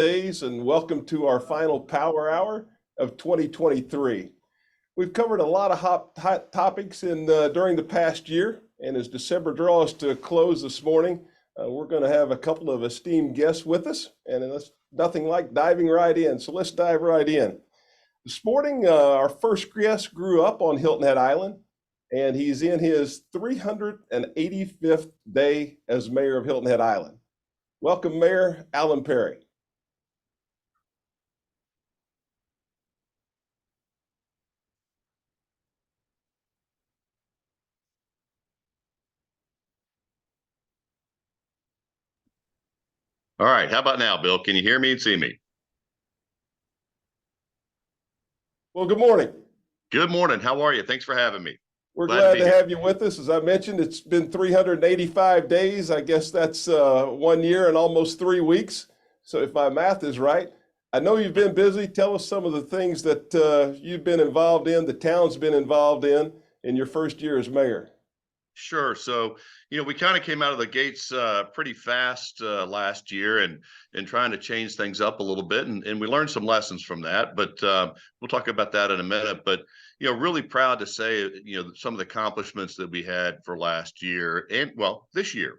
days and welcome to our final Power Hour of 2023. We've covered a lot of hot topics during the past year, and as December draws to a close this morning, we're going to have a couple of esteemed guests with us, and it's nothing like diving right in. So let's dive right in. This morning, our first guest grew up on Hilton Head Island, and he's in his 385th day as mayor of Hilton Head Island. Welcome, Mayor Alan Perry. All right. How about now, Bill? Can you hear me and see me? Well, good morning. Good morning. How are you? Thanks for having me. We're glad to have you with us. As I mentioned, it's been 385 days. I guess that's 1 year and almost 3 weeks. So if my math is right, I know you've been busy. Tell us some of the things that you've been involved in, the town's been involved in your first year as mayor. Sure. So, we kind of came out of the gates pretty fast last year and trying to change things up a little bit. And we learned some lessons from that, but we'll talk about that in a minute. But, really proud to say, some of the accomplishments that we had for last year and, well, this year.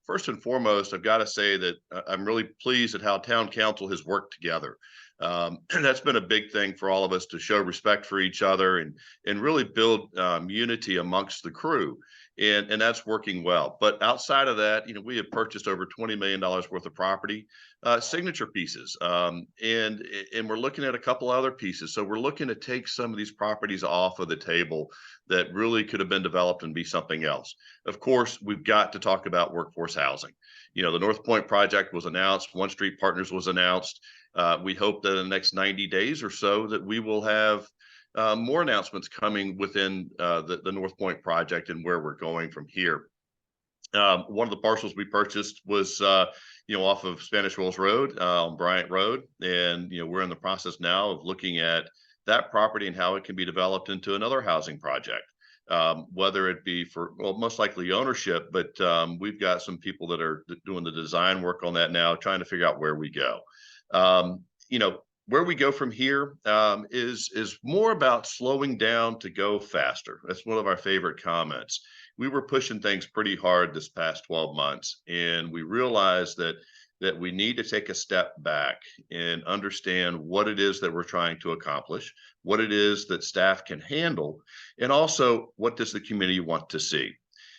First and foremost, I've got to say that I'm really pleased at how town council has worked together. That's been a big thing for all of us to show respect for each other and really build unity amongst the crew. And that's working well. But outside of that, we have purchased over $20 million worth of property, signature pieces, and we're looking at a couple other pieces. So we're looking to take some of these properties off of the table that really could have been developed and be something else. Of course, we've got to talk about workforce housing. The North Point project was announced, One Street Partners was announced. We hope that in the next 90 days or so that we will have more announcements coming within the North Point project and where we're going from here. One of the parcels we purchased was, off of Spanish Wells Road, on Bryant Road. And, we're in the process now of looking at that property and how it can be developed into another housing project. Whether it be for, well, most likely ownership, but we've got some people that are doing the design work on that now, trying to figure out where we go. Where we go from here is more about slowing down to go faster. That's one of our favorite comments. We were pushing things pretty hard this past 12 months, and we realized that we need to take a step back and understand what it is that we're trying to accomplish, what it is that staff can handle, and also what does the community want to see.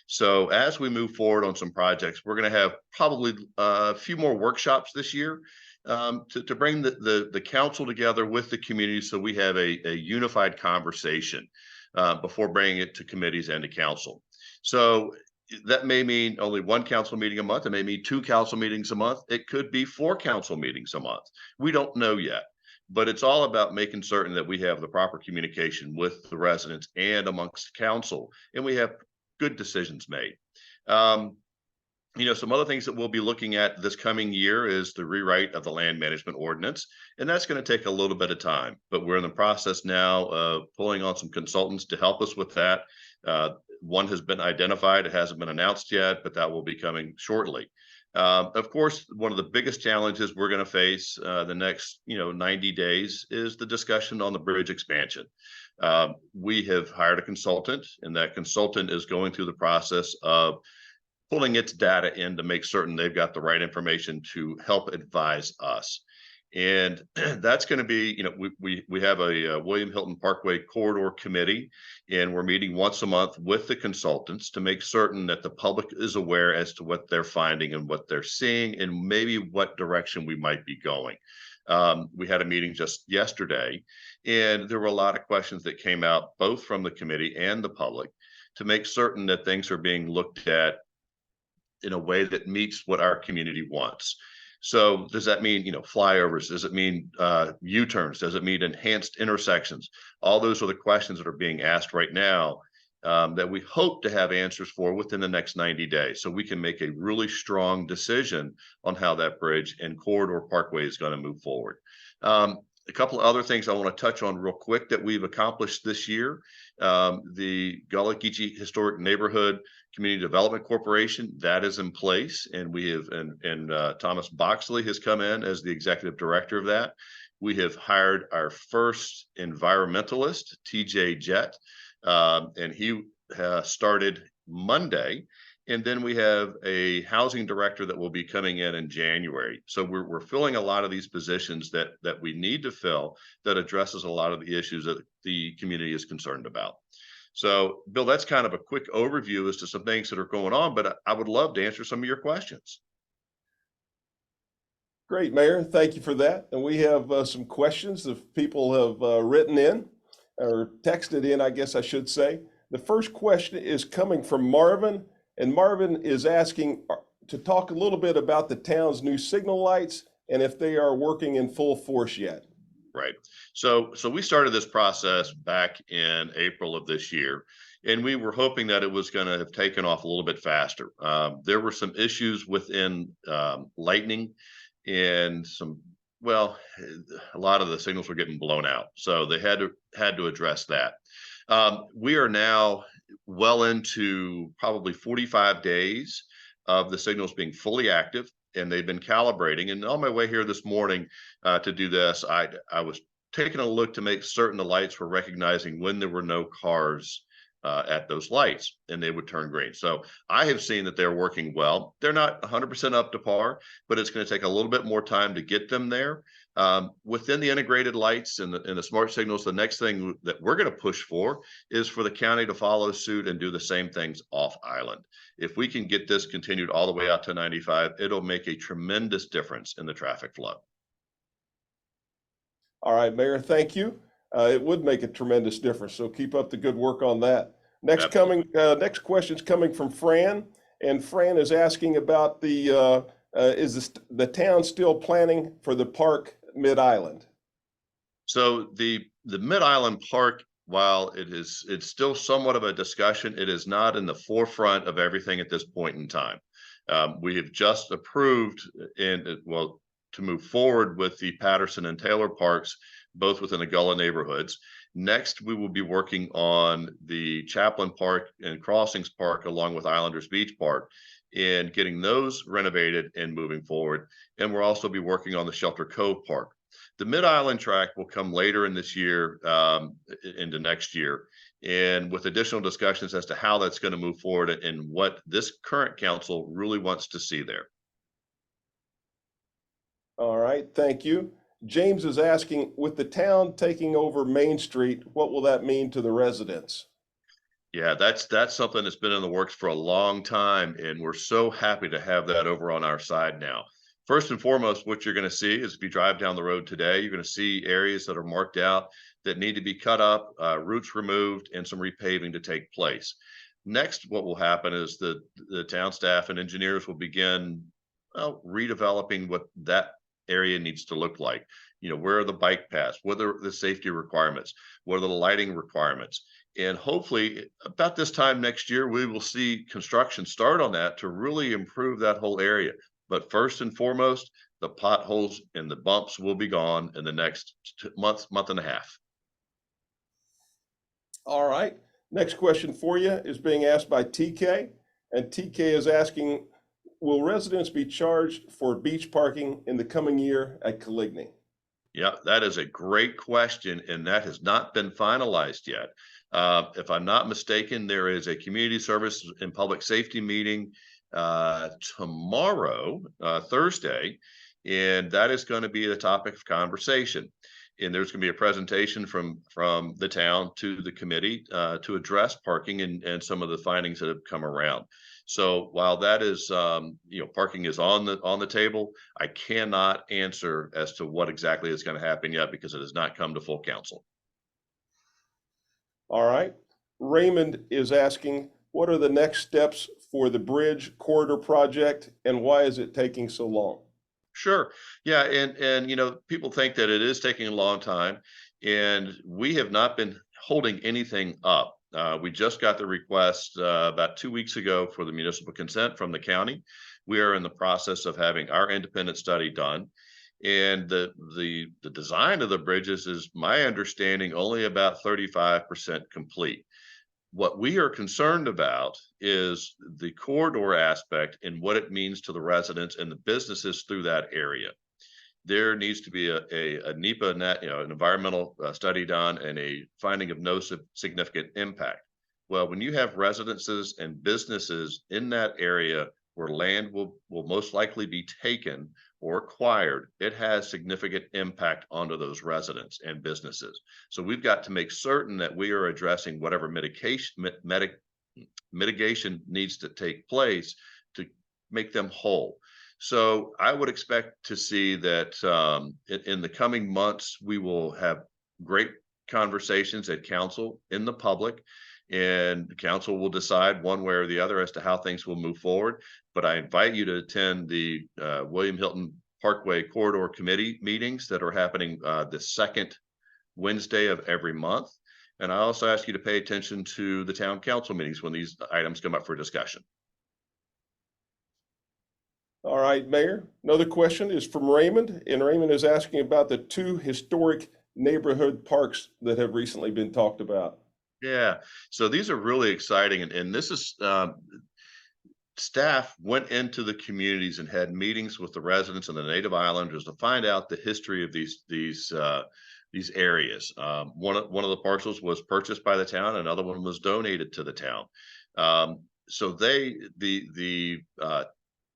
So as we move forward on some projects, we're going to have probably a few more workshops this year to bring the council together with the community so we have a unified conversation before bringing it to committees and to council. So that may mean only one council meeting a month. It may mean 2 council meetings a month. It could be 4 council meetings a month. We don't know yet, but it's all about making certain that we have the proper communication with the residents and amongst council, and we have good decisions made. Some other things that we'll be looking at this coming year is the rewrite of the land management ordinance, and that's going to take a little bit of time, but we're in the process now of pulling on some consultants to help us with that. One has been identified. It hasn't been announced yet, but that will be coming shortly. Of course, one of the biggest challenges we're going to face the next 90 days is the discussion on the bridge expansion. We have hired a consultant, and that consultant is going through the process of pulling its data in to make certain they've got the right information to help advise us. And that's going to be, we have a William Hilton Parkway Corridor Committee, and we're meeting once a month with the consultants to make certain that the public is aware as to what they're finding and what they're seeing and maybe what direction we might be going. We had a meeting just yesterday, and there were a lot of questions that came out both from the committee and the public to make certain that things are being looked at in a way that meets what our community wants. So does that mean, flyovers? Does it mean U-turns? Does it mean enhanced intersections? All those are the questions that are being asked right now that we hope to have answers for within the next 90 days. So we can make a really strong decision on how that bridge and corridor parkway is going to move forward. A couple of other things I want to touch on real quick that we've accomplished this year. The Gullah Geechee Historic Neighborhood Community Development Corporation, that is in place, and we have and Thomas Boxley has come in as the executive director of that. We have hired our first environmentalist, TJ Jett, and he started Monday. And then we have a housing director that will be coming in January. So we're filling a lot of these positions that we need to fill that addresses a lot of the issues that the community is concerned about. So, Bill, that's kind of a quick overview as to some things that are going on, but I would love to answer some of your questions. Great, Mayor. Thank you for that. And we have some questions that people have written in or texted in, I guess I should say. The first question is coming from Marvin. And Marvin is asking to talk a little bit about the town's new signal lights and if they are working in full force yet. Right. So we started this process back in April of this year, and we were hoping that it was going to have taken off a little bit faster. There were some issues within lightning and a lot of the signals were getting blown out. So they had to address that. We are now well into probably 45 days of the signals being fully active, and they've been calibrating. And on my way here this morning to do this, I was taking a look to make certain the lights were recognizing when there were no cars at those lights, and they would turn green. So I have seen that they're working well. They're not 100% up to par, but it's going to take a little bit more time to get them there. Within the integrated lights and the smart signals, the next thing that we're going to push for is for the county to follow suit and do the same things off island. If we can get this continued all the way out to 95, it'll make a tremendous difference in the traffic flow. All right, Mayor, thank you. It would make a tremendous difference. So keep up the good work on that. Next question is coming from Fran, and Fran is asking about is the town still planning for the park mid-island? So the mid-island park, while it's still somewhat of a discussion, it is not in the forefront of everything at this point in time. We have just approved to move forward with the Patterson and Taylor parks, both within the Gullah neighborhoods. Next, we will be working on the Chaplin Park and Crossings Park along with Islanders Beach Park and getting those renovated and moving forward. And we'll also be working on the Shelter Cove Park. The Mid-Island Tract will come later in this year into next year, and with additional discussions as to how that's going to move forward and what this current council really wants to see there. All right, thank you. James is asking, with the town taking over Main Street, what will that mean to the residents? Yeah, that's something that's been in the works for a long time, and we're so happy to have that over on our side now. First and foremost, what you're going to see is if you drive down the road today, you're going to see areas that are marked out that need to be cut up, roots removed, and some repaving to take place. Next, what will happen is the town staff and engineers will begin redeveloping what that area needs to look like. You know, where are the bike paths? What are the safety requirements? What are the lighting requirements? And hopefully about this time next year, we will see construction start on that to really improve that whole area. But first and foremost, the potholes and the bumps will be gone in the next month and a half. All right. Next question for you is being asked by TK. And TK is asking, will residents be charged for beach parking in the coming year at Coligny? Yeah, that is a great question, and that has not been finalized yet. If I'm not mistaken, there is a community service and public safety meeting tomorrow, Thursday, and that is going to be the topic of conversation. And there's going to be a presentation from the town to the committee to address parking and some of the findings that have come around. So while that is, parking is on the table, I cannot answer as to what exactly is going to happen yet because it has not come to full council. All right. Raymond is asking, what are the next steps for the bridge corridor project and why is it taking so long? Sure. Yeah. And people think that it is taking a long time, and we have not been holding anything up. We just got the request about 2 weeks ago for the municipal consent from the county. We are in the process of having our independent study done. And the design of the bridges is, my understanding, only about 35% complete. What we are concerned about is the corridor aspect and what it means to the residents and the businesses through that area. There needs to be a NEPA, an environmental study done, and a finding of no significant impact. Well, when you have residences and businesses in that area where land will most likely be taken or acquired, it has significant impact onto those residents and businesses. So we've got to make certain that we are addressing whatever mitigation needs to take place to make them whole. So I would expect to see that in the coming months, we will have great conversations at council, in the public, and the council will decide one way or the other as to how things will move forward. But I invite you to attend the William Hilton Parkway Corridor Committee meetings that are happening the second Wednesday of every month. And I also ask you to pay attention to the town council meetings when these items come up for discussion. All right, Mayor. Another question is from Raymond, and Raymond is asking about the two historic neighborhood parks that have recently been talked about. Yeah, so these are really exciting, and this is staff went into the communities and had meetings with the residents and the native islanders to find out the history of these areas. One of the parcels was purchased by the town, another one was donated to the town. So the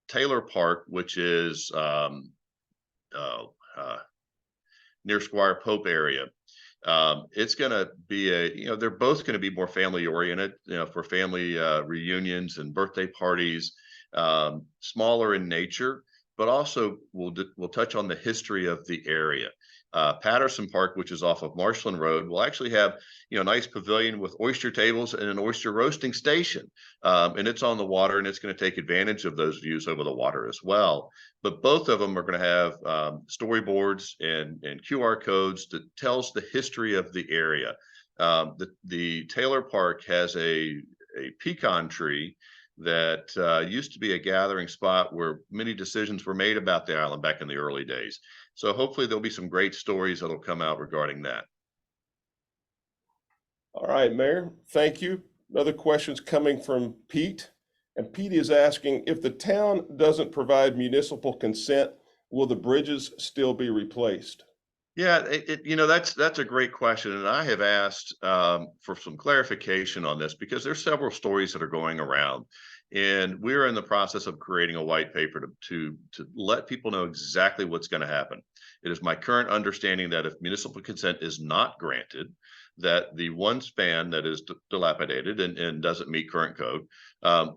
Taylor Park, which is near Squire Pope area, it's going to be they're both going to be more family oriented, for family reunions and birthday parties, smaller in nature, but also we'll touch on the history of the area. Patterson Park, which is off of Marshland Road, will actually have a nice pavilion with oyster tables and an oyster roasting station, and it's on the water, and it's going to take advantage of those views over the water as well. But both of them are going to have storyboards and QR codes that tells the history of the area. The Taylor Park has a pecan tree that used to be a gathering spot where many decisions were made about the island back in the early days. So hopefully there'll be some great stories that'll come out regarding that. All right, Mayor, thank you. Another question's coming from Pete, and Pete is asking, if the town doesn't provide municipal consent, will the bridges still be replaced? Yeah, that's a great question, and I have asked for some clarification on this because there's several stories that are going around, and we're in the process of creating a white paper to let people know exactly what's going to happen. It is my current understanding that if municipal consent is not granted, that the one span that is dilapidated and doesn't meet current code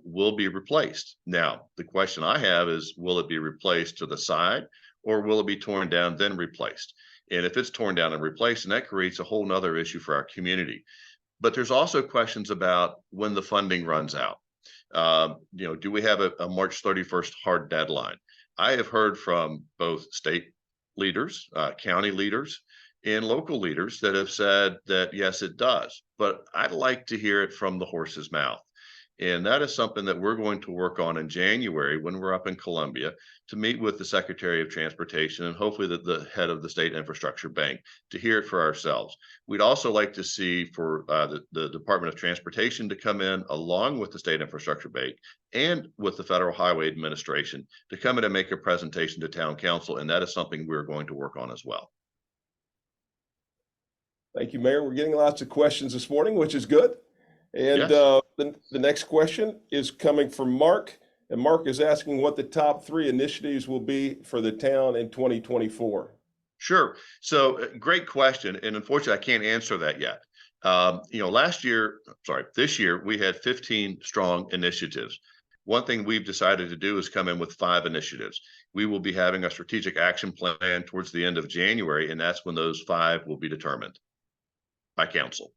will be replaced. Now, the question I have is, will it be replaced to the side, or will it be torn down then replaced? And if it's torn down and replaced, and that creates a whole nother issue for our community. But there's also questions about when the funding runs out. Do we have a March 31st hard deadline? I have heard from both state leaders, county leaders, and local leaders that have said that yes, it does. But I'd like to hear it from the horse's mouth. And that is something that we're going to work on in January when we're up in Columbia to meet with the Secretary of Transportation and hopefully the head of the State Infrastructure Bank to hear it for ourselves. We'd also like to see for the Department of Transportation to come in along with the State Infrastructure Bank and with the Federal Highway Administration to come in and make a presentation to Town Council. And that is something we're going to work on as well. Thank you, Mayor. We're getting lots of questions this morning, which is good. And Yes. the next question is coming from Mark, and Mark is asking what the top 3 initiatives will be for the town in 2024. Sure. So great question. And unfortunately, I can't answer that yet. This year, we had 15 strong initiatives. One thing we've decided to do is come in with 5 initiatives. We will be having a strategic action plan towards the end of January, and that's when those 5 will be determined by council.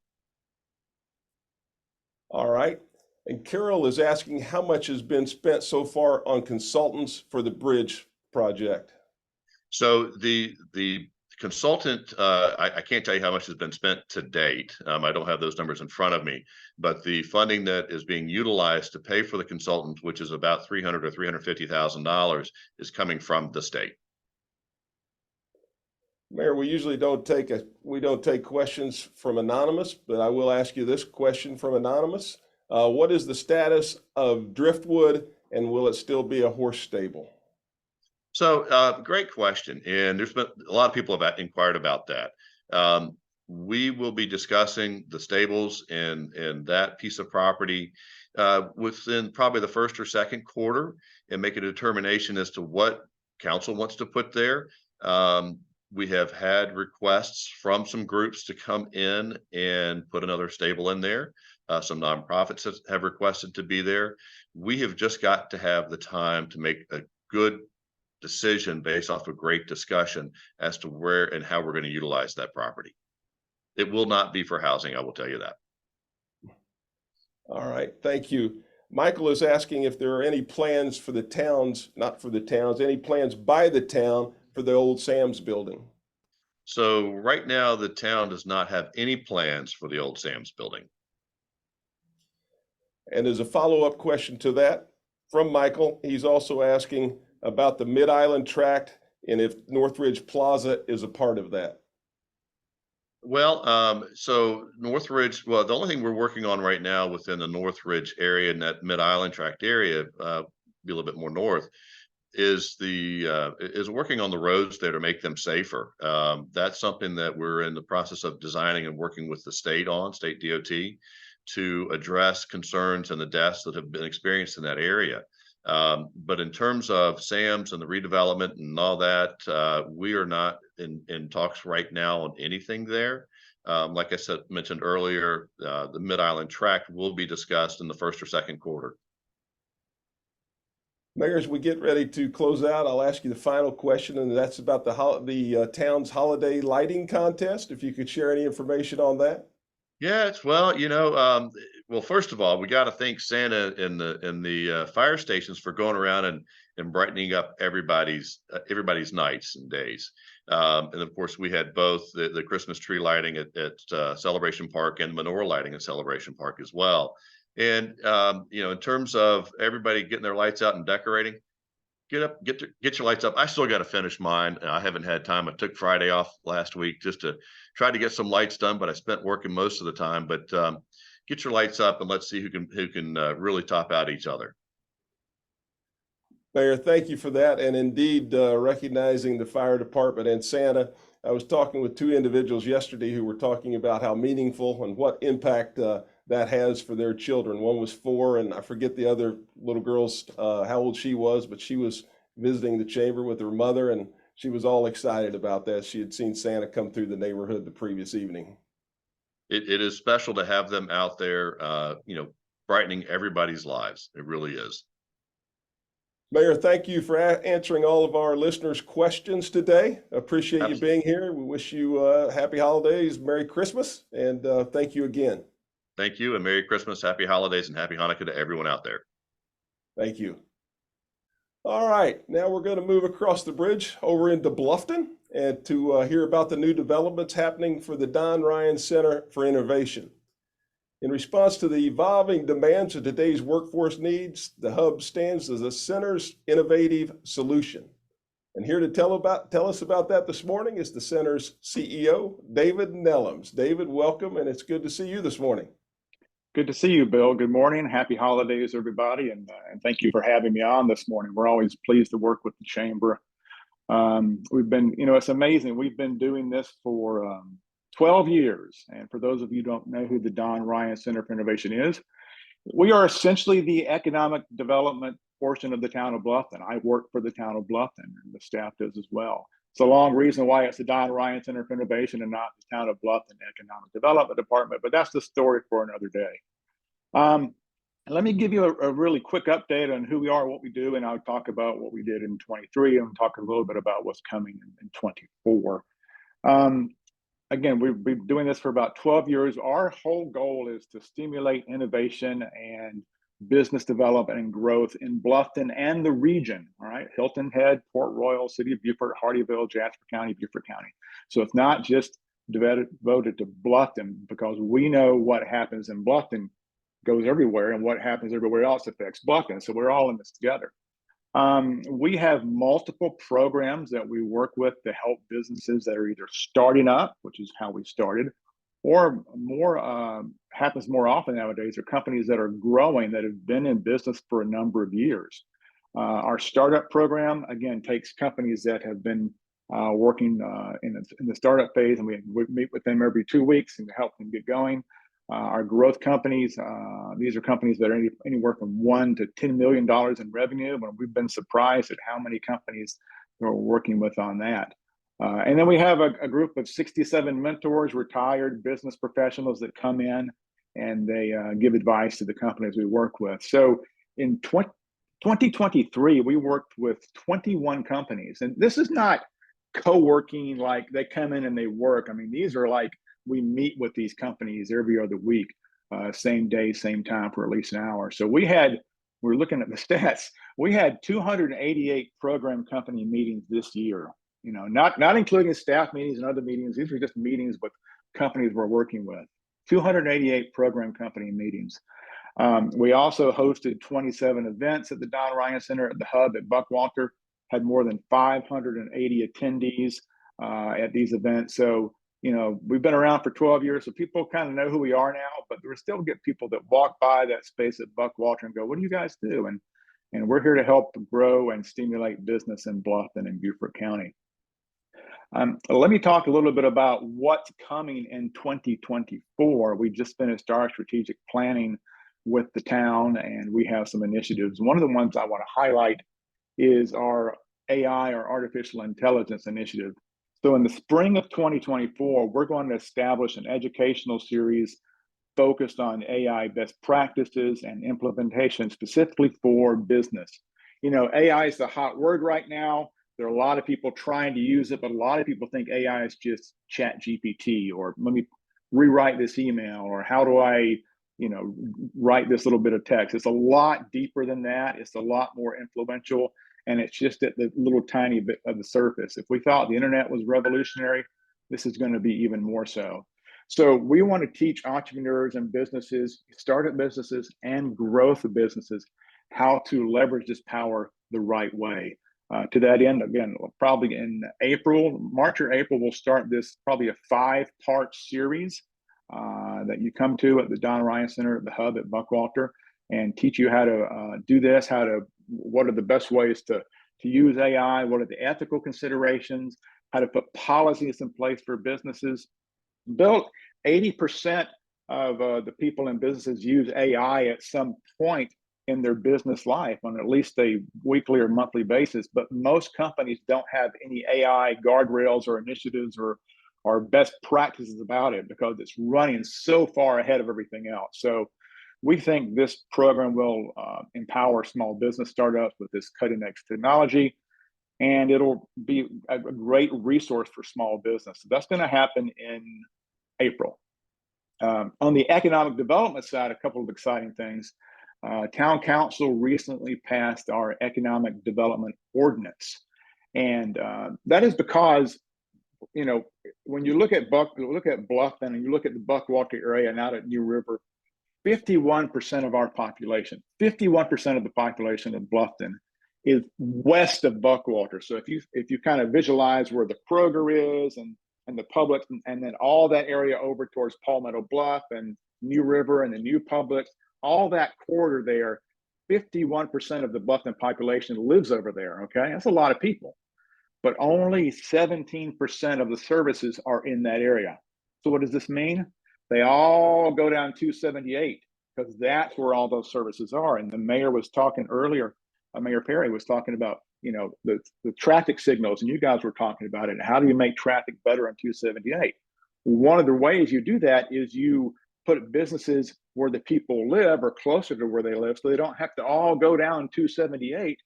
All right. And Carol is asking how much has been spent so far on consultants for the bridge project. So the consultant, I can't tell you how much has been spent to date. I don't have those numbers in front of me, but the funding that is being utilized to pay for the consultant, which is about $300,000 or $350,000, is coming from the state. Mayor, we don't take questions from anonymous, but I will ask you this question from anonymous. What is the status of Driftwood, and will it still be a horse stable? So, great question, and there's been a lot of people have inquired about that. We will be discussing the stables and that piece of property within probably the first or second quarter, and make a determination as to what council wants to put there. We have had requests from some groups to come in and put another stable in there. Some nonprofits have requested to be there. We have just got to have the time to make a good decision based off of great discussion as to where and how we're going to utilize that property. It will not be for housing, I will tell you that. All right, thank you. Michael is asking if there are any plans for the towns, not for the towns, any plans by the town for the old Sam's building. So right now, the town does not have any plans for the old Sam's building. And as a follow-up question to that from Michael, he's also asking about the Mid-Island Tract and if Northridge Plaza is a part of that. Well, so Northridge, well, the only thing we're working on right now within the Northridge area and that Mid-Island Tract area, be a little bit more north, is working on the roads there to make them safer. That's something that we're in the process of designing and working with the state DOT, to address concerns and the deaths that have been experienced in that area. But in terms of Sam's and the redevelopment and all that, we are not in talks right now on anything there. Like I mentioned earlier, the Mid-Island Tract will be discussed in the first or second quarter. Mayor, as we get ready to close out, I'll ask you the final question, and that's about the town's holiday lighting contest. If you could share any information on that. Yes, well, well, first of all, we got to thank Santa and the fire stations for going around and brightening up everybody's nights and days. And of course, we had both the Christmas tree lighting at Celebration Park and menorah lighting at Celebration Park as well. And in terms of everybody getting their lights out and decorating, get your lights up. I still got to finish mine. I haven't had time. I took Friday off last week just to try to get some lights done, but I spent working most of the time. But get your lights up and let's see who can really top out each other. Mayor, thank you for that. And indeed, recognizing the fire department and Santa, I was talking with two individuals yesterday who were talking about how meaningful and what impact that has for their children. One was 4, and I forget the other little girl's how old she was, but she was visiting the chamber with her mother, and she was all excited about that. She had seen Santa come through the neighborhood the previous evening. It is special to have them out there, brightening everybody's lives. It really is. Mayor, thank you for answering all of our listeners' questions today. Appreciate Absolutely. you being here. We wish you happy holidays, Merry Christmas, and thank you again. Thank you, and Merry Christmas, Happy Holidays, and Happy Hanukkah to everyone out there. Thank you. All right, now we're going to move across the bridge over into Bluffton and to hear about the new developments happening for the Don Ryan Center for Innovation. In response to the evolving demands of today's workforce needs, the hub stands as the center's innovative solution. And here to tell us about that this morning is the center's CEO, David Nelems. David, welcome, and it's good to see you this morning. Good to see you, Bill. Good morning. Happy holidays, everybody, and thank you for having me on this morning. We're always pleased to work with the chamber. We've been, it's amazing. We've been doing this for 12 years. And for those of you who don't know who the Don Ryan Center for Innovation is, we are essentially the economic development portion of the town of Bluffton. I work for the town of Bluffton, and the staff does as well. It's a long reason why it's the Don Ryan Center for Innovation and not the town of Bluffton Economic Development Department, but that's the story for another day. Let me give you a really quick update on who we are, what we do, and I'll talk about what we did in 23 and talk a little bit about what's coming in 24. Again, we've been doing this for about 12 years. Our whole goal is to stimulate innovation and business development and growth in Bluffton and the region, all right? Hilton Head, Port Royal, City of Beaufort, Hardeeville, Jasper County, Beaufort County. So it's not just devoted to Bluffton, because we know what happens in Bluffton goes everywhere, and what happens everywhere else affects Bluffton. So we're all in this together. We have multiple programs that we work with to help businesses that are either starting up, which is how we started, or more happens more often nowadays, are companies that are growing that have been in business for a number of years. Our startup program, again, takes companies that have been working in the startup phase, and we meet with them every 2 weeks and help them get going. Our growth companies, these are companies that are anywhere from $1 to $10 million in revenue, and we've been surprised at how many companies we're working with on that. And then we have a group of 67 mentors, retired business professionals that come in and they give advice to the companies we work with. So in 2023, we worked with 21 companies, and this is not co-working like they come in and they work. I mean, these are like, we meet with these companies every other week, same day, same time for at least an hour. So we're looking at the stats. We had 288 program company meetings this year, you know, not including staff meetings and other meetings. These are just meetings with companies we're working with. 288 program company meetings. We also hosted 27 events at the Don Ryan Center at the Hub at Buckwalter, had more than 580 attendees at these events. So, you know, we've been around for 12 years, so people kind of know who we are now, but we still get people that walk by that space at Buckwalter and go, what do you guys do? And we're here to help grow and stimulate business in Bluffton and Beaufort County. Let me talk a little bit about what's coming in 2024. We just finished our strategic planning with the town, and we have some initiatives. One of the ones I want to highlight is our AI, or artificial intelligence initiative. So in the spring of 2024, we're going to establish an educational series focused on AI best practices and implementation specifically for business. You know, AI is the hot word right now. There are a lot of people trying to use it, but a lot of people think AI is just Chat GPT, or let me rewrite this email, or how do I, you know, write this little bit of text. It's a lot deeper than that. It's a lot more influential, and it's just at the little tiny bit of the surface. If we thought the internet was revolutionary, this is going to be even more so. So we want to teach entrepreneurs and businesses, startup businesses and growth of businesses, how to leverage this power the right way. To that end, again, probably in March or April, we'll start this, probably a 5-part series that you come to at the Don Ryan Center at the Hub at Buckwalter, and teach you how to do this, what are the best ways to use AI, what are the ethical considerations, how to put policies in place for businesses. Bill, 80% of the people in businesses use AI at some point in their business life on at least a weekly or monthly basis, but most companies don't have any AI guardrails or initiatives or best practices about it because it's running so far ahead of everything else. So we think this program will empower small business startups with this cutting edge technology, and it'll be a great resource for small business. So that's going to happen in April. On the economic development side, a couple of exciting things. Town Council recently passed our economic development ordinance, and that is because, you know, when you look at Bluffton and you look at the Buckwalter area and out at New River, 51% of our population, 51% of the population of Bluffton is west of Buckwalter. So if you kind of visualize where the Kroger is and the Publix, and then all that area over towards Palmetto Bluff and New River and the new Publix, all that corridor there, 51% of the Bluffton population lives over there, okay? That's a lot of people, but only 17% of the services are in that area. So what does this mean? They all go down 278 because that's where all those services are. And the mayor was talking earlier, Mayor Perry was talking about, you know, the traffic signals, and you guys were talking about it. And how do you make traffic better on 278? One of the ways you do that is you put businesses where the people live or closer to where they live, so they don't have to all go down 278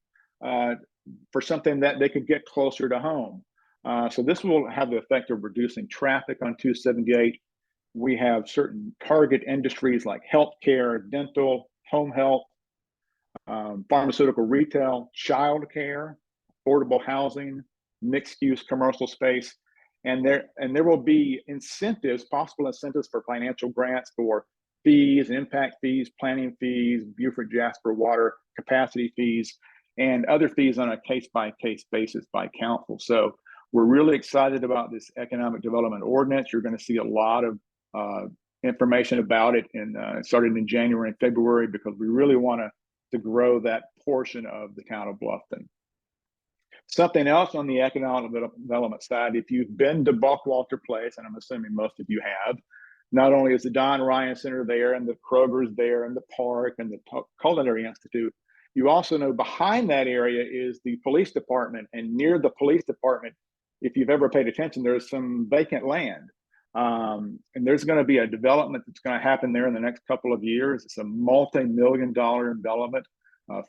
for something that they could get closer to home. So this will have the effect of reducing traffic on 278. We have certain target industries like healthcare, dental, home health, pharmaceutical retail, childcare, affordable housing, mixed-use commercial space, and there will be incentives, possible incentives for financial grants for fees, impact fees, planning fees, Beaufort Jasper water capacity fees, and other fees on a case-by-case basis by council. So we're really excited about this economic development ordinance. You're going to see a lot of information about it starting in January and February, because we really want to grow that portion of the town of Bluffton. Something else on the economic development side, if you've been to Buckwalter Place, and I'm assuming most of you have, not only is the Don Ryan Center there and the Kroger's there and the park and the Culinary Institute, you also know behind that area is the police department, and near the police department, if you've ever paid attention, there's some vacant land. And there's going to be a development that's going to happen there in the next couple of years. It's a multi-million-dollar development,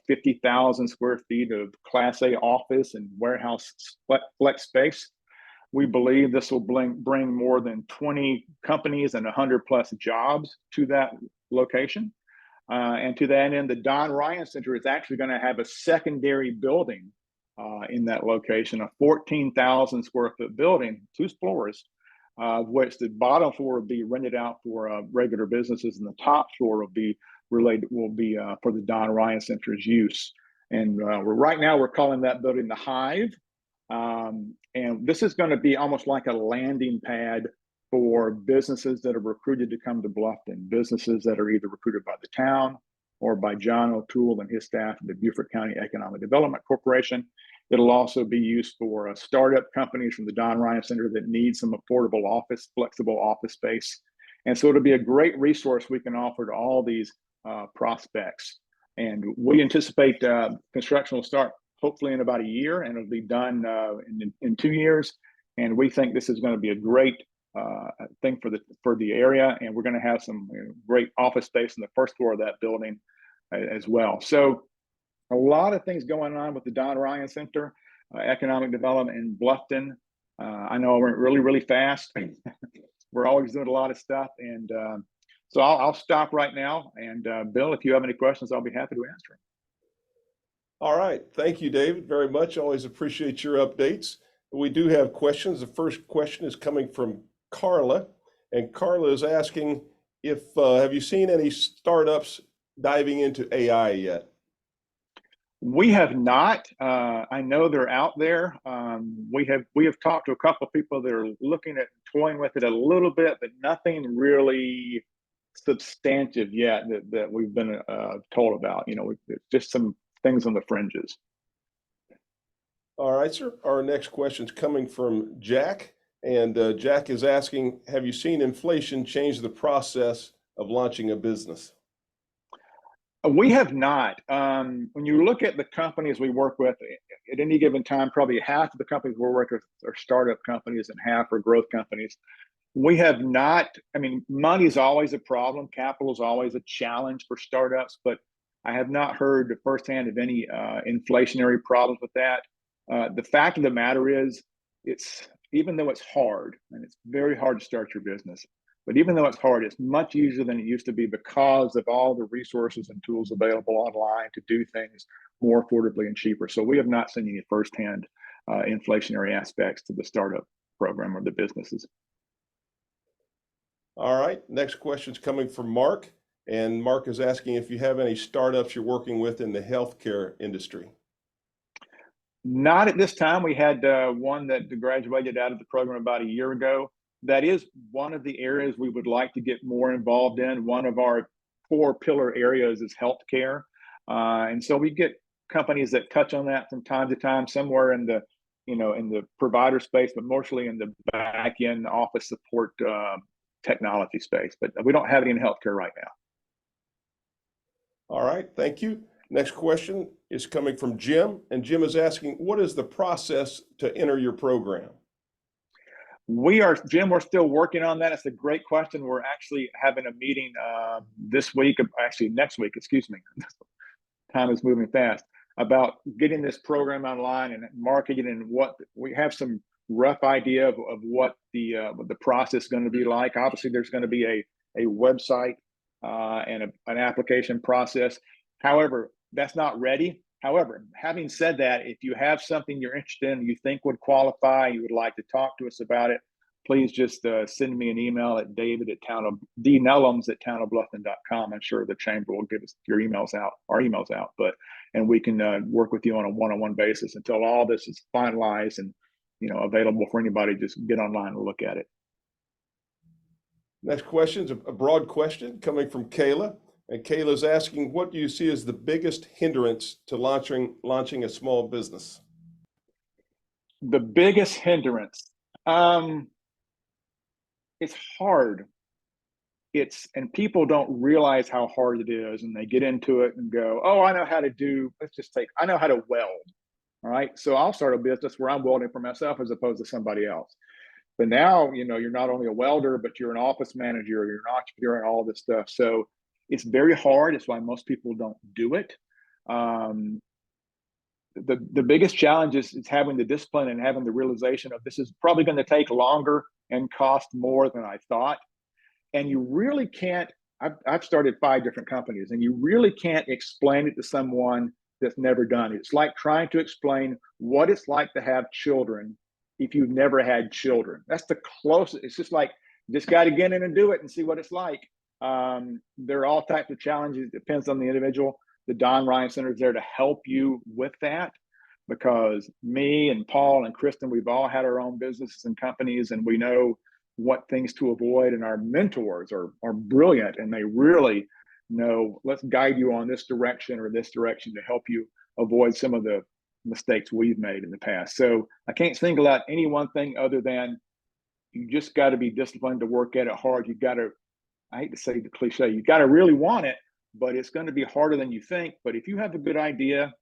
50,000 square feet of Class A office and warehouse flex space. We believe this will bring more than 20 companies and 100 plus jobs to that location. And to that end, the Don Ryan Center is actually going to have a secondary building in that location, a 14,000 square foot building, 2 floors, which the bottom floor will be rented out for regular businesses, and the top floor will be for the Don Ryan Center's use. And right now we're calling that building the Hive. And this is going to be almost like a landing pad for businesses that are recruited to come to Bluffton, businesses that are either recruited by the town or by John O'Toole and his staff at the Beaufort County Economic Development Corporation. It'll also be used for startup companies from the Don Ryan Center that need some affordable flexible office space. And so it'll be a great resource we can offer to all these prospects. And we anticipate construction will start hopefully in about a year, and it'll be done in 2 years. And we think this is going to be a great thing for the area, and we're going to have some great office space in the first floor of that building as well. So a lot of things going on with the Don Ryan Center, economic development in Bluffton. I know I went really fast. We're always doing a lot of stuff, and so I'll stop right now. And Bill, if you have any questions, I'll be happy to answer them. All right. Thank you, David, very much. Always appreciate your updates. We do have questions. The first question is coming from Carla, and Carla is asking if have you seen any startups diving into AI yet? We have not. I know they're out there. We have talked to a couple of people that are looking at toying with it a little bit, but nothing really substantive yet that we've been told about. It's just some things on the fringes. All right, sir. Our next question is coming from Jack, and Jack is asking, have you seen inflation change the process of launching a business? We have not. When you look at the companies we work with, at any given time, probably half of the companies we're working with are startup companies and half are growth companies. We have not. I mean, money is always a problem. Capital is always a challenge for startups, but I have not heard firsthand of any inflationary problems with that. The fact of the matter is, even though it's hard, and it's very hard to start your business, but even though it's hard, it's much easier than it used to be because of all the resources and tools available online to do things more affordably and cheaper. So we have not seen any firsthand inflationary aspects to the startup program or the businesses. All right. Next question is coming from Mark, and Mark is asking if you have any startups you're working with in the healthcare industry. Not at this time. We had one that graduated out of the program about a year ago. That is one of the areas we would like to get more involved in. One of our 4 pillar areas is healthcare. And so we get companies that touch on that from time to time, somewhere in the, in the provider space, but mostly in the back end office support technology space. But we don't have any in healthcare right now. All right. Thank you. Next question is coming from Jim, and Jim is asking, what is the process to enter your program? Jim, we're still working on that. It's a great question. We're actually having a meeting this week, actually next week, excuse me. Time is moving fast, about getting this program online and marketing, and what we have some rough idea of what the process is going to be like. Obviously, there's going to be a website and an application process. However, that's not ready. However, having said that, if you have something you're interested in, you think would qualify, you would like to talk to us about it, please just send me an email at dnelems@townofbluffton.com. I'm sure the chamber will give us your emails out, our emails out, and we can work with you on a one-on-one basis until all this is finalized and available for anybody. Just get online and look at it. Next question is a broad question coming from Kayla. And Kayla's asking, what do you see as the biggest hindrance to launching a small business? The biggest hindrance, it's hard. And people don't realize how hard it is, and they get into it and go, oh, I know how to do, I know how to weld. All right. So I'll start a business where I'm welding for myself as opposed to somebody else. But now, you're not only a welder, but you're an office manager, you're an entrepreneur, and all this stuff. So it's very hard. It's why most people don't do it. The biggest challenge is having the discipline and having the realization of this is probably going to take longer and cost more than I thought. And you really can't, I've started 5 different companies, and you really can't explain it to someone that's never done it. It's like trying to explain what it's like to have children if you've never had children. That's the closest. It's just like, just got to get in and do it and see what it's like. There are all types of challenges. It depends on the individual. The Don Ryan Center is there to help you with that, because me and Paul and Kristen, we've all had our own businesses and companies, and we know what things to avoid. And our mentors are brilliant, and they really know, let's guide you on this direction or this direction to help you avoid some of the mistakes we've made in the past. So I can't single out any one thing other than you just got to be disciplined to work at it hard. You got to, I hate to say the cliche, you got to really want it, but it's going to be harder than you think. But if you have a good idea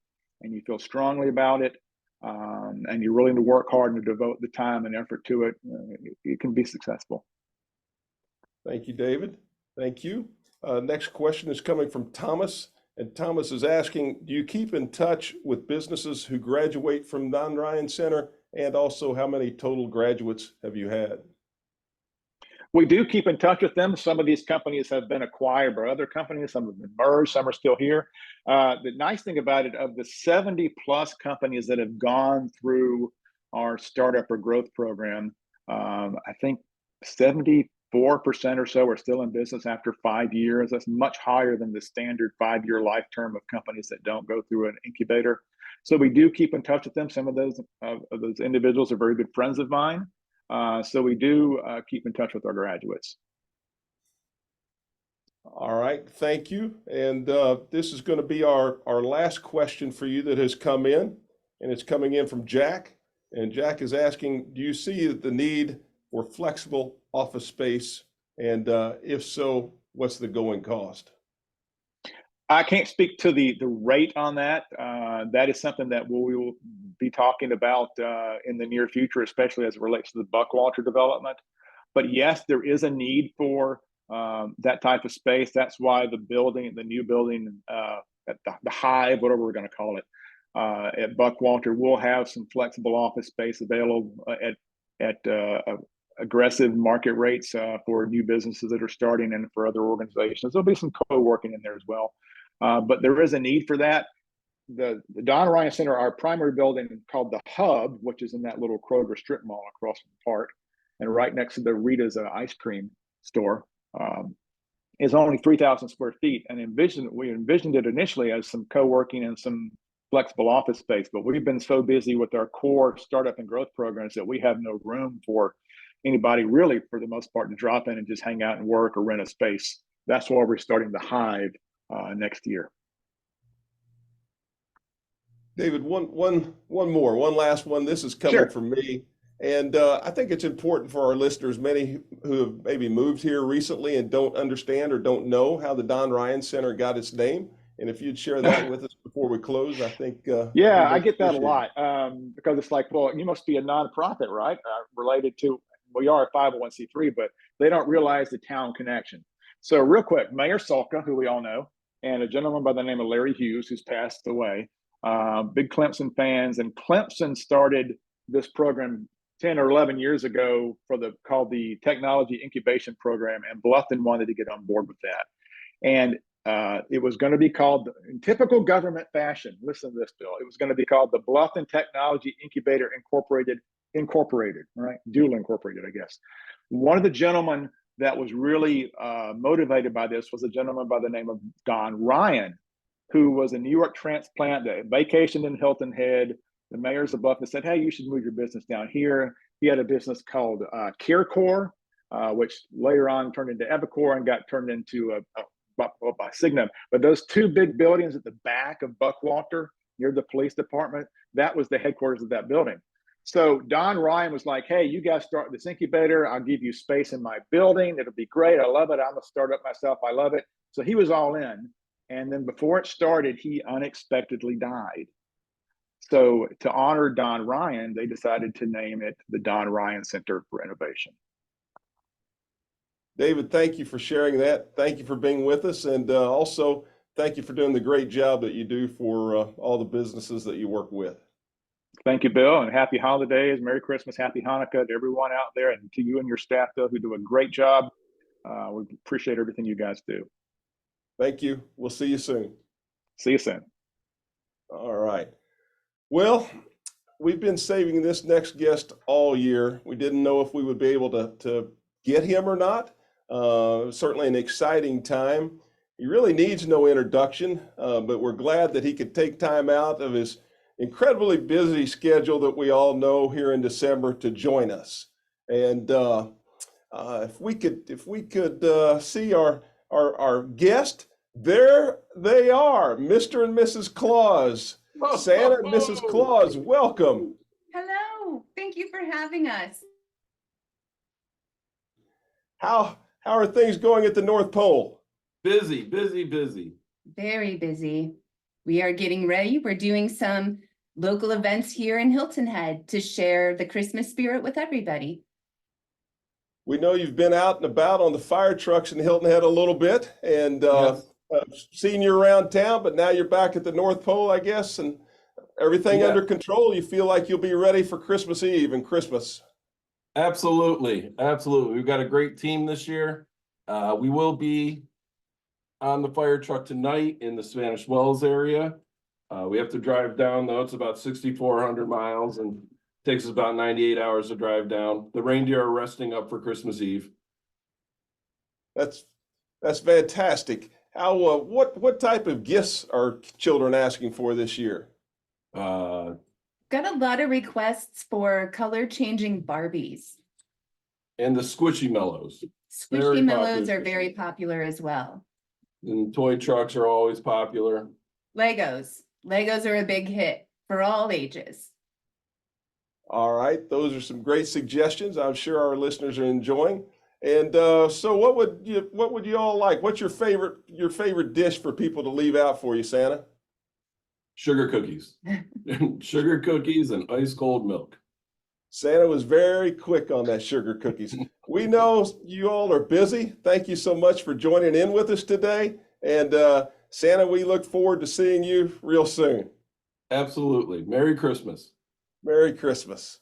and you feel strongly about it, and you're willing to work hard and to devote the time and effort to it, it can be successful. Thank you, David. Thank you. Next question is coming from Thomas. And Thomas is asking, do you keep in touch with businesses who graduate from Don Ryan Center? And also, how many total graduates have you had? We do keep in touch with them. Some of these companies have been acquired by other companies. Some have been merged. Some are still here. The nice thing about it, of the 70 plus companies that have gone through our startup or growth program, I think 74% or so are still in business after 5 years. That's much higher than the standard 5-year life term of companies that don't go through an incubator. So we do keep in touch with them. Some of those individuals are very good friends of mine. So we do keep in touch with our graduates. All right, thank you. And this is going to be our last question for you that has come in, and it's coming in from Jack. And Jack is asking, do you see the need for flexible office space? And if so, what's the going cost? I can't speak to the rate on that. That is something that we will be talking about in the near future, especially as it relates to the Buckwalter development. But yes, there is a need for that type of space. That's why the new building at the Hive, whatever we're going to call it, at Buckwalter, will have some flexible office space available at aggressive market rates for new businesses that are starting and for other organizations. There'll be some co-working in there as well. But there is a need for that. The Don Ryan Center, our primary building called the Hub, which is in that little Kroger strip mall across from the park, and right next to the Rita's ice cream store, is only 3,000 square feet. And we envisioned it initially as some co-working and some flexible office space, but we've been so busy with our core startup and growth programs that we have no room for anybody really, for the most part, to drop in and just hang out and work or rent a space. That's why we're starting the Hive next year. David, one last one. This is coming Sure. from me. And I think it's important for our listeners, many who have maybe moved here recently and don't understand or don't know how the Don Ryan Center got its name. And if you'd share that with us before we close, I think. Yeah, I get that a lot because it's like, well, you must be a nonprofit, right? Related to, we are a 501c3, but they don't realize the town connection. So real quick, Mayor Salka, who we all know, and a gentleman by the name of Larry Hughes, who's passed away, big Clemson fans. And Clemson started this program 10 or 11 years ago called the Technology Incubation Program, and Bluffton wanted to get on board with that. And it was going to be called, in typical government fashion, listen to this, Bill, it was going to be called the Bluffton Technology Incubator Incorporated incorporated, right? Dual incorporated, I guess. One of the gentlemen that was really motivated by this was a gentleman by the name of Don Ryan, who was a New York transplant that vacationed in Hilton Head. The mayors of Buffalo said, hey, you should move your business down here. He had a business called CareCore, which later on turned into Epicor and got turned into by Signum. But those two big buildings at the back of Buckwalter near the police department, that was the headquarters of that building. So Don Ryan was like, hey, you guys start this incubator. I'll give you space in my building. It'll be great. I love it. I'm a startup myself. I love it. So he was all in. And then before it started, he unexpectedly died. So to honor Don Ryan, they decided to name it the Don Ryan Center for Innovation. David, thank you for sharing that. Thank you for being with us. And also, thank you for doing the great job that you do for all the businesses that you work with. Thank you, Bill, and happy holidays, Merry Christmas, Happy Hanukkah to everyone out there, and to you and your staff, Bill, who do a great job. We appreciate everything you guys do. Thank you. We'll see you soon. See you soon. All right. Well, we've been saving this next guest all year. We didn't know if we would be able to get him or not. Certainly an exciting time. He really needs no introduction, but we're glad that he could take time out of his incredibly busy schedule that we all know here in December to join us. And if we could see our guest, there they are, Mr. and Mrs. Claus. Santa and Mrs. Claus, welcome. Hello, thank you for having us. How are things going at the North Pole? Busy, busy, busy. Very busy. We are getting ready. We're doing some local events here in Hilton Head to share the Christmas spirit with everybody. We know you've been out and about on the fire trucks in Hilton Head a little bit, and Yes. seen you around town, but now you're back at the North Pole, I guess, and everything Yeah. under control. You feel like you'll be ready for Christmas Eve and Christmas. Absolutely, absolutely. We've got a great team this year. We will be on the fire truck tonight in the Spanish Wells area. We have to drive down though. It's about 6,400 miles and takes us about 98 hours to drive down. The reindeer are resting up for Christmas Eve. That's fantastic. How what type of gifts are children asking for this year? Uh, Got a lot of requests for color changing Barbies. and the Squishy Mellows. Squishy Very Mellows popular. are very popular as well. And toy trucks are always popular. Legos. Legos are a big hit for all ages. All right, those are some great suggestions. I'm sure our listeners are enjoying. And so what would you all like? What's your favorite dish for people to leave out for you, Santa? Sugar cookies. Sugar cookies and ice cold milk. Santa was very quick on that sugar cookies. We know you all are busy. Thank you so much for joining in with us today. And Santa, we look forward to seeing you real soon. Absolutely. Merry Christmas. Merry Christmas.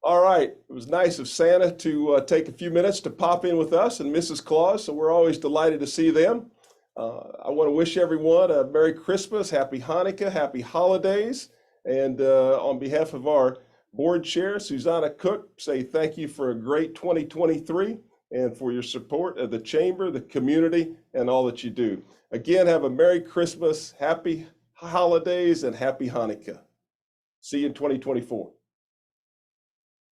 All right, it was nice of Santa to take a few minutes to pop in with us and Mrs. Claus, so we're always delighted to see them. I want to wish everyone a Merry Christmas, Happy Hanukkah, Happy Holidays, and on behalf of our board chair, Susanna Cook, say thank you for a great 2023 and for your support of the Chamber, the community, and all that you do. Again, have a Merry Christmas, Happy Holidays, and Happy Hanukkah. See you in 2024.